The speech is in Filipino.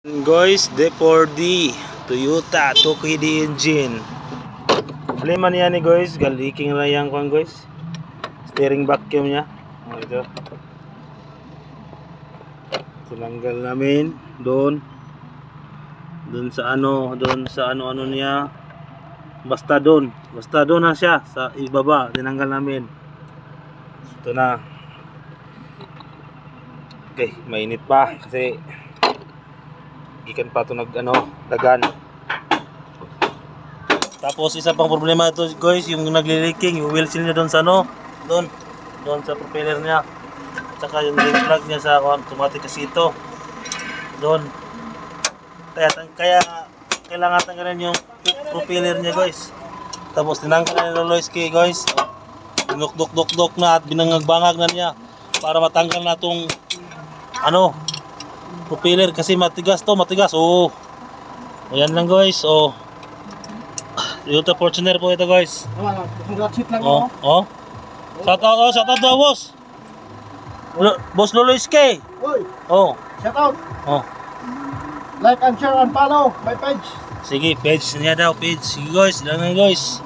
Guys, D4D Toyota 2KD engine. Problema niya ni guys, galiking na yan kung guys. Steering vacuum niya. Ito. Tinanggal namin doon sa ano niya. Basta doon na siya sa ibaba, tinanggal namin. Ito na. Okay, mainit pa kasi ikan pa ito dagan. Tapos isa pang problema ito guys, yung nagli-leaking, yung wheel seal niya doon sa doon sa propeller niya. Tsaka yung drain plug niya sa automatic kasi ito. Doon. Kaya kailangan tanggalin yung propeller niya guys. Tapos tinanggal na yung Loiski guys. Dinukdok na at binangag-bangag na niya para matanggal na itong propeller kasi matigas. Oh. Ayan lang guys. Oh. Toyota Fortuner po ito guys. Congratulate lang Oh. Oh. Shout out daw boss. Boss Loloiski. Uy, Oh. shout out. Oh. Like and share and follow my page. Sige, page niya daw, page. Sige guys, lang guys.